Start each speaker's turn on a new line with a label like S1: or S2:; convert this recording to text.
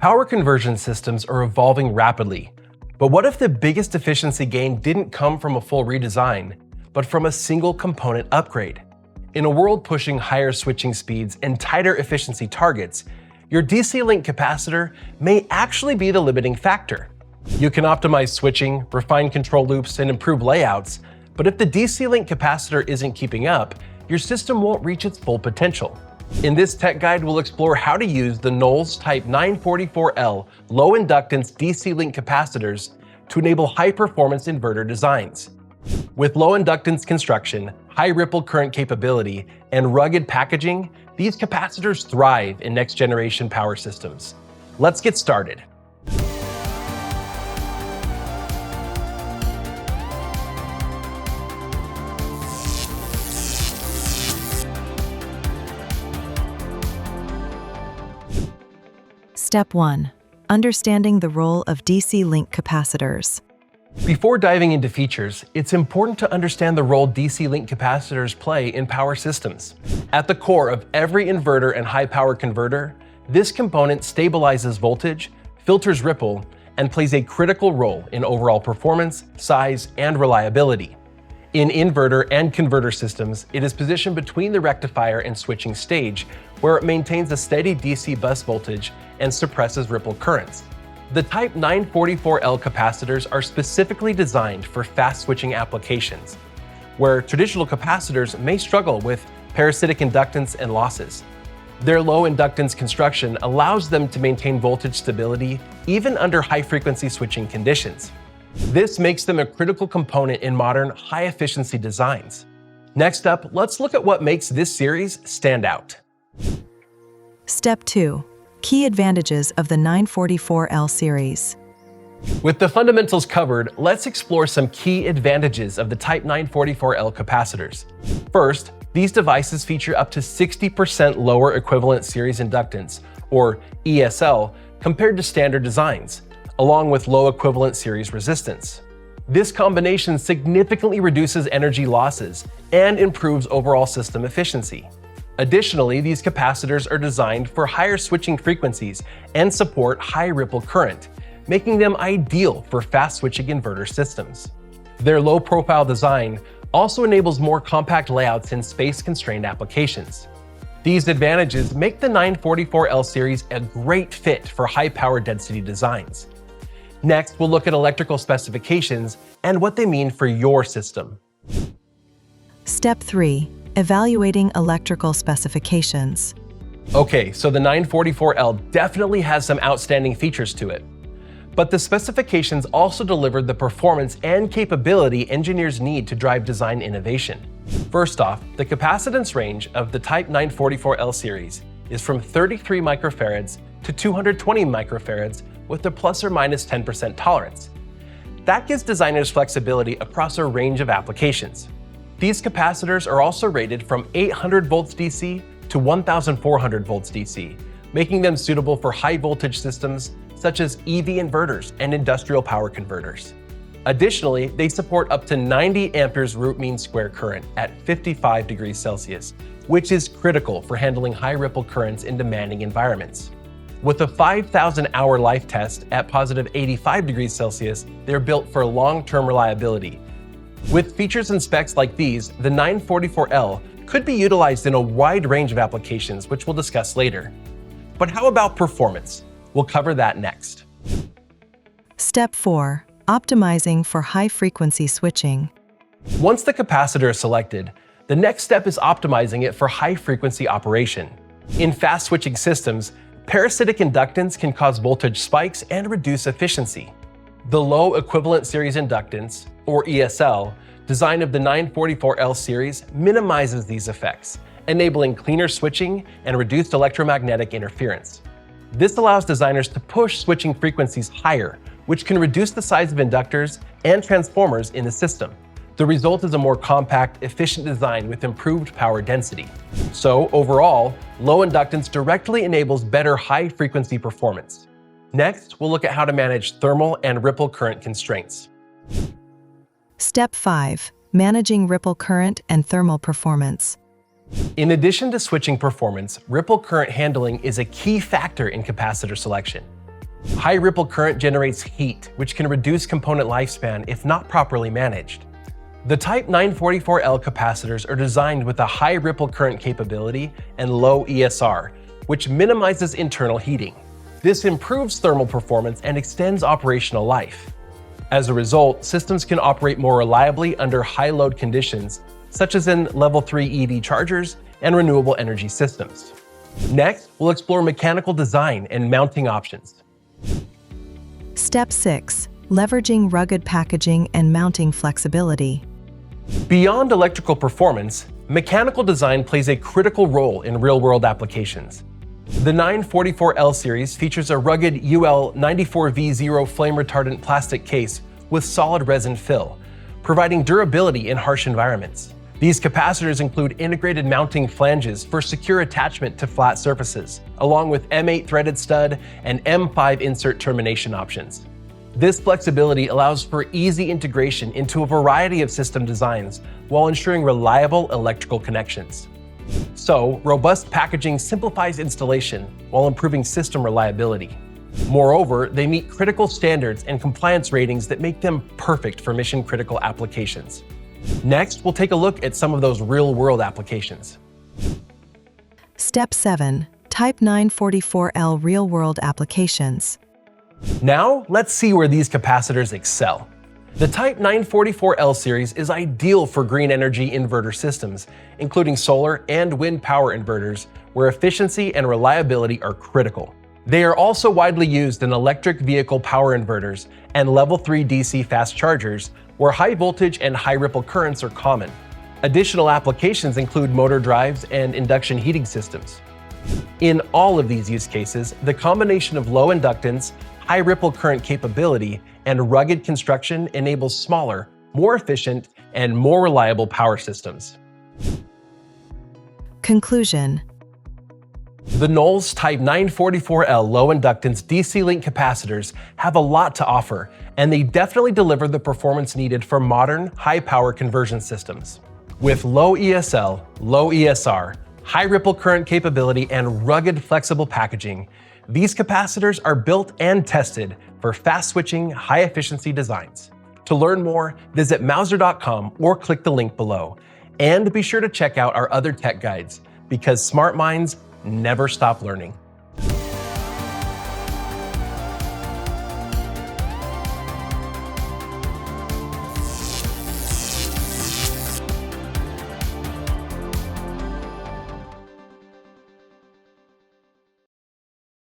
S1: Power conversion systems are evolving rapidly, but what if the biggest efficiency gain didn't come from a full redesign, but from a single component upgrade? In a world pushing higher switching speeds and tighter efficiency targets, your DC-link capacitor may actually be the limiting factor. You can optimize switching, refine control loops, and improve layouts, but if the DC-link capacitor isn't keeping up, your system won't reach its full potential. In this tech guide, we'll explore how to use the Knowles Type 944L low-inductance DC-link capacitors to enable high-performance inverter designs. With low-inductance construction, high ripple current capability, and rugged packaging, these capacitors thrive in next-generation power systems. Let's get started.
S2: Step 1. Understanding the role of DC-link capacitors.
S1: Before diving into features, it's important to understand the role DC-link capacitors play in power systems. At the core of every inverter and high-power converter, this component stabilizes voltage, filters ripple, and plays a critical role in overall performance, size, and reliability. In inverter and converter systems, it is positioned between the rectifier and switching stage, where it maintains a steady DC bus voltage and suppresses ripple currents. The Type 944L capacitors are specifically designed for fast switching applications, where traditional capacitors may struggle with parasitic inductance and losses. Their low inductance construction allows them to maintain voltage stability even under high-frequency switching conditions. This makes them a critical component in modern, high-efficiency designs. Next up, let's look at what makes this series stand out.
S2: Step 2. Key advantages of the 944L series.
S1: With the fundamentals covered, let's explore some key advantages of the Type 944L capacitors. First, these devices feature up to 60% lower equivalent series inductance, or ESL, compared to standard designs, along with low equivalent series resistance. This combination significantly reduces energy losses and improves overall system efficiency. Additionally, these capacitors are designed for higher switching frequencies and support high ripple current, making them ideal for fast switching inverter systems. Their low-profile design also enables more compact layouts in space-constrained applications. These advantages make the 944L series a great fit for high power density designs. Next, we'll look at electrical specifications and what they mean for your system.
S2: Step 3. Evaluating electrical specifications.
S1: Okay, so the 944L definitely has some outstanding features to it. But the specifications also deliver the performance and capability engineers need to drive design innovation. First off, the capacitance range of the Type 944L series is from 33 microfarads to 220 microfarads with a plus or minus 10% tolerance. That gives designers flexibility across a range of applications. These capacitors are also rated from 800 volts DC to 1,400 volts DC, making them suitable for high voltage systems such as EV inverters and industrial power converters. Additionally, they support up to 90 amperes root mean square current at 55 degrees Celsius, which is critical for handling high ripple currents in demanding environments. With a 5,000 hour life test at positive 85 degrees Celsius, they're built for long-term reliability. With features and specs like these, the 944L could be utilized in a wide range of applications, which we'll discuss later. But how about performance? We'll cover that next.
S2: Step 4. Optimizing for high-frequency switching.
S1: Once the capacitor is selected, the next step is optimizing it for high-frequency operation. In fast-switching systems, parasitic inductance can cause voltage spikes and reduce efficiency. The low equivalent series inductance, or ESL, design of the 944L series minimizes these effects, enabling cleaner switching and reduced electromagnetic interference. This allows designers to push switching frequencies higher, which can reduce the size of inductors and transformers in the system. The result is a more compact, efficient design with improved power density. So overall, low inductance directly enables better high-frequency performance. Next, we'll look at how to manage thermal and ripple current constraints.
S2: Step 5. Managing ripple current and thermal performance.
S1: In addition to switching performance, ripple current handling is a key factor in capacitor selection. High ripple current generates heat, which can reduce component lifespan if not properly managed. The Type 944L capacitors are designed with a high ripple current capability and low ESR, which minimizes internal heating. This improves thermal performance and extends operational life. As a result, systems can operate more reliably under high load conditions, such as in Level 3 EV chargers and renewable energy systems. Next, we'll explore mechanical design and mounting options.
S2: Step 6. Leveraging rugged packaging and mounting flexibility.
S1: Beyond electrical performance, mechanical design plays a critical role in real-world applications. The 944L series features a rugged UL94V0 flame-retardant plastic case with solid resin fill, providing durability in harsh environments. These capacitors include integrated mounting flanges for secure attachment to flat surfaces, along with M8 threaded stud and M5 insert termination options. This flexibility allows for easy integration into a variety of system designs while ensuring reliable electrical connections. So, robust packaging simplifies installation while improving system reliability. Moreover, they meet critical standards and compliance ratings that make them perfect for mission-critical applications. Next, we'll take a look at some of those real-world applications.
S2: Step 7. Type 944L real-world applications.
S1: Now, let's see where these capacitors excel. The Type 944L series is ideal for green energy inverter systems, including solar and wind power inverters, where efficiency and reliability are critical. They are also widely used in electric vehicle power inverters and Level 3 DC fast chargers, where high voltage and high ripple currents are common. Additional applications include motor drives and induction heating systems. In all of these use cases, the combination of low inductance, high ripple current capability, and rugged construction enables smaller, more efficient, and more reliable power systems.
S2: Conclusion.
S1: The Knowles Type 944L low inductance DC link capacitors have a lot to offer, and they definitely deliver the performance needed for modern, high power conversion systems. With low ESL, low ESR, high ripple current capability, and rugged flexible packaging, these capacitors are built and tested for fast switching, high efficiency designs. To learn more, visit Mouser.com or click the link below. And be sure to check out our other tech guides, because smart minds never stop learning.